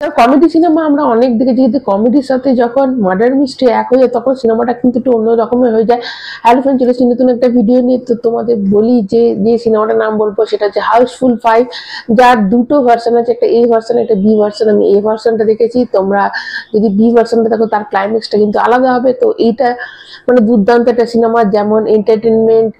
Comedy cinema আমরা অনেক দেখেছি, কিন্তু কমেডির সাথে যখন মার্ডার মিস্ট্রি এক হয়ে যায় তখন সিনেমাটা কিন্তু একটু অন্য রকমের হয়ে যায়। হ্যালো ফ্রেন্ড, চলে এসেছি নতুন একটা ভিডিও নিয়ে। তো তোমাদের বলি যে যে সিনেমাটার নাম বলবো সেটা হচ্ছে হাউসফুল 5, যার দুটো ভার্সন আছে, একটা এ ভার্সন একটা বি ভার্সন। আমি এ ভার্সনটা দেখেছি, তোমরা যদি বি ভার্সনটা দেখো তার ক্লাইম্যাক্সটা কিন্তু আলাদা হবে। তো এইটা মানে দুর্দান্ত একটা সিনেমা, যেমন entertainment,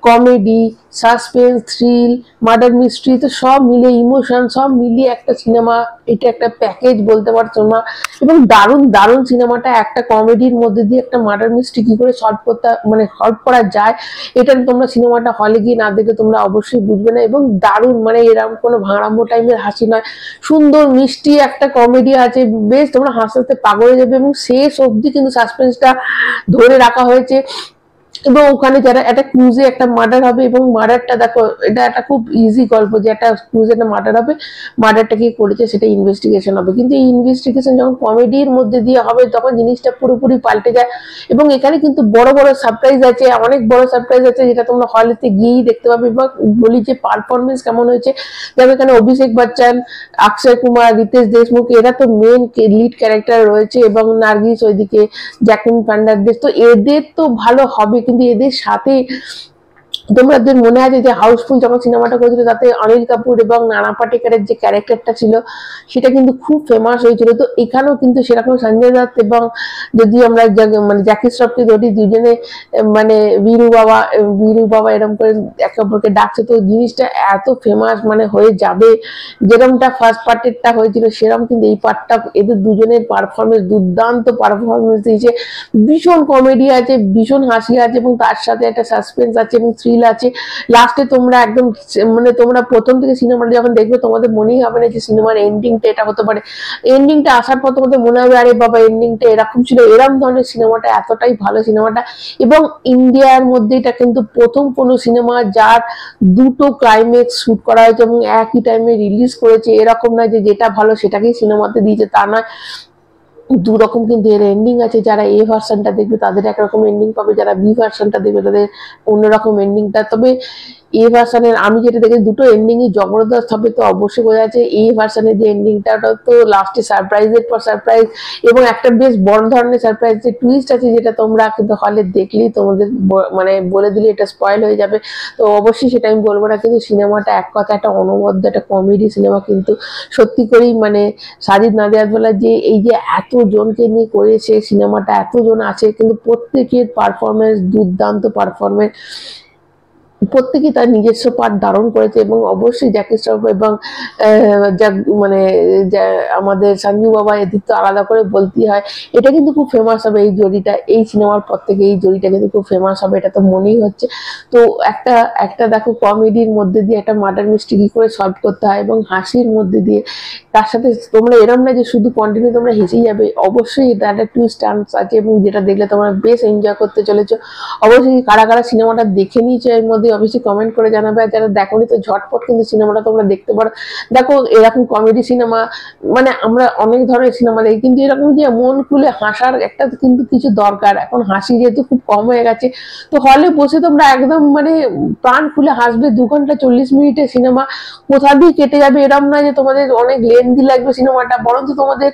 comedy, suspense, thrill, murder mystery, তো সব মিলিয়ে ইমোশন সব মিলিয়ে একটা সিনেমা। এটা একটা প্যাকেজ বলতে পারছো না। এবং দারুণ দারুণ সিনেমাটা, একটা কমেডির মধ্যে দিয়ে একটা মার্ডার মিস্ট্রি কি করে সলভ করতে মানে সলভ করা যায়, এটা তোমরা সিনেমাটা হলে গিয়ে না দেখলে তোমরা অবশ্যই বুঝবে না। এবং দারুণ মানে এরকম কোনো ভাঙাড়াম্বো টাইমের হাসি নয়, সুন্দর মিষ্টি একটা কমেডি আছে, বেশ তোমরা হাসতে হাসতে পাগল হয়ে যাবে। এবং শেষ অবধি কিন্তু সাসপেন্সটা ধরে রাখা হয়েছে। এবং ওখানে যারা একটা ক্রুজে একটা মার্ডার হবে, এবং মার্ডারটা দেখো, এটা একটা খুব ইজি গল্প যে একটা ক্রুজে একটা মার্ডার হবে, মার্ডারটা কি করেছে সেটা ইনভেস্টিগেশন হবে। কিন্তু এই ইনভেস্টিগেশন যখন কমেডির মধ্যে দিয়ে হবে তখন জিনিসটা পুরোপুরি পাল্টে যায়। এবং এখানে কিন্তু বড় বড় সারপ্রাইজ আছে, অনেক বড় সারপ্রাইজ আছে, যেটা তোমরা হলেতে গিয়েই দেখতে পাবে। এবং বলি যে পারফরমেন্স কেমন হয়েছে, যেমন এখানে অভিষেক বচ্চন, অক্ষয় কুমার, রিতেশ দেশমুখ, এরা তো মেন লিড ক্যারেক্টার রয়েছে। এবং নার্গিস, ওইদিকে জ্যাকলিন ফার্নান্ডেজ, তো এদের তো ভালো হবে। কিন্তু এদের সাথে তোমাদের মনে আছে যে হাউসফুল যখন সিনেমাটা করেছিল তাতে অনিল কাপুর এবং নানা পাটেকরের যে ক্যারেক্টারটা ছিল সেটা কিন্তু খুব ফেমাস হয়েছিল। তো এখানেও কিন্তু সেরকম সঞ্জয় দত্ত এবং যদি আমরা মানে জ্যাকি শ্রফকে ধরি, দুজনে মানে বীরু বাবা এরকম করে একে অপরকে ডাকছে, তো জিনিসটা এত ফেমাস মানে হয়ে যাবে। যেরকমটা ফার্স্ট পার্টেরটা হয়েছিল সেরকম কিন্তু এই পার্টটা, এদের দুজনের পারফরমেন্স দুর্দান্ত পারফরমেন্স দিয়েছে। ভীষণ কমেডি আছে, ভীষণ হাসি আছে, এবং তার সাথে একটা সাসপেন্স আছে এবং থ্রিল আছে। লাস্টে তোমরা একদম মানে তোমরা প্রথম থেকে সিনেমাটা যখন দেখবে তোমাদের মনেই হবে না যে সিনেমার এন্ডিংটা এটা হতে পারে। এন্ডিংটা আসার পর তোমাদের মনে হবে আরে বাবা এন্ডিংটা এরকম ছিল। এরকম ধরনের সিনেমাটা এতটাই ভালো সিনেমাটা। এবং ইন্ডিয়ার মধ্যে এটা কিন্তু প্রথম কোনো সিনেমা যার দুটো ক্লাইম্যাক্স শুট করা হয়েছে এবং একই টাইমে রিলিজ করেছে। এরকম নয় যে যেটা ভালো সেটাকেই সিনেমাতে দিয়েছে, তা নয়, দু রকম কিন্তু এর এন্ডিং আছে। যারা এ ভার্সনটা দেখবে তাদের একরকম এন্ডিং পাবে, যারা বি ভার্সনটা দেখবে তাদের অন্যরকম এন্ডিংটা। তবে এ ভার্সনের আমি যেটা দেখি দুটো এন্ডিংই জবরদস্ত হবে। তো অবশ্যই বোঝা যাচ্ছে এ ভার্সনের যে এন্ডিংটা ওটা তো লাস্টে সারপ্রাইজের পর সারপ্রাইজ, এবং একটা বেশ বড় ধরনের সারপ্রাইজ যে টুইস্ট আছে, যেটা তোমরা কিন্তু হলে দেখলেই তোমাদের মানে বলে দিলে এটা স্পয়েল হয়ে যাবে। তো অবশ্যই সেটা আমি বলবো না, কিন্তু সিনেমাটা এক কথা একটা অনবদ্য একটা কমেডি সিনেমা। কিন্তু সত্যি করেই মানে সাজিদ নাদিয়াদওয়ালা যে এই যে এতজনকে নিয়ে করেছে সিনেমাটা, এতজন আছে কিন্তু প্রত্যেকের পারফরমেন্স দুর্দান্ত পারফরমেন্স, প্রত্যেকেই তার নিজস্ব পার্ট ধারণ করেছে। এবং অবশ্যই জ্যাকি শ্রফ এবং মানে আমাদের সঞ্জু বাবা, এদের তো আলাদা করে বলতেই হয়। এটা কিন্তু খুব ফেমাস হবে এই জড়িটা, এই সিনেমার পর থেকে এই জড়িটা কিন্তু খুব ফেমাস হবে, এটা তো মনেই হচ্ছে। তো একটা একটা দেখো কমেডির মধ্যে দিয়ে একটা মার্ডার মিস্ট্রি কি করে সলভ করতে হয়, এবং হাসির মধ্যে দিয়ে, তার সাথে তোমরা এরম না যে শুধু কন্টিনিউ তোমরা হেসেই যাবে, অবশ্যই এটা একটা টুইস্ট টার্নস আছে, এবং যেটা দেখলে তোমরা বেশ এনজয় করতে চলেছো। অবশ্যই কারা কারা সিনেমাটা দেখে নিয়েছো এর মধ্যে অবশ্যই কমেন্ট করে জানাবে। আর যারা দেখোনি তো ঝটপট কিন্তু সিনেমাটা তোমরা দেখতে পারো। দেখো এরকম কমেডি সিনেমা মানে আমরা অনেক ধরনের সিনেমা দেখি, কিন্তু এরকম যে মন খুলে হাসার একটা কিন্তু কিছু দরকার। এখন হাসি যেহেতু খুব কম হয়ে গেছে, তো হলে বসে তোমরা একদম মানে প্রাণ খুলে হাসবে। 2 ঘন্টা 40 মিনিটের সিনেমা কোথা দিয়ে কেটে যাবে এরম না যে তোমাদের অনেক লেন্দি লাগবে সিনেমাটা, বরঞ্চ তোমাদের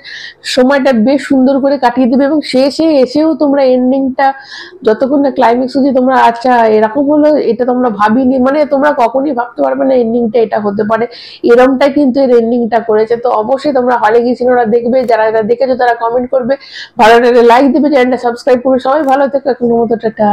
সময়টা বেশ সুন্দর করে কাটিয়ে দেবে। এবং শেষে এসেও তোমরা এন্ডিংটা যতক্ষণ না ক্লাইম্যাক্স হচ্ছে তোমরা আচ্ছা এরকম হলো, এটা তোমরা ভাবিনি, মানে তোমরা কখনই ভাবতে পারবে না এন্ডিংটা এটা হতে পারে। এরমটাই কিন্তু এর এন্ডিংটা করেছে। তো অবশ্যই তোমরা হলে গিয়ে সিনেমাটা দেখবে, যারা এটা দেখেছো তারা কমেন্ট করবে, ভালো লাগলে লাইক দেবে, চ্যানেলটা সাবস্ক্রাইব করবে। সবাই ভালো থেকো, এখনো মতো টাটা।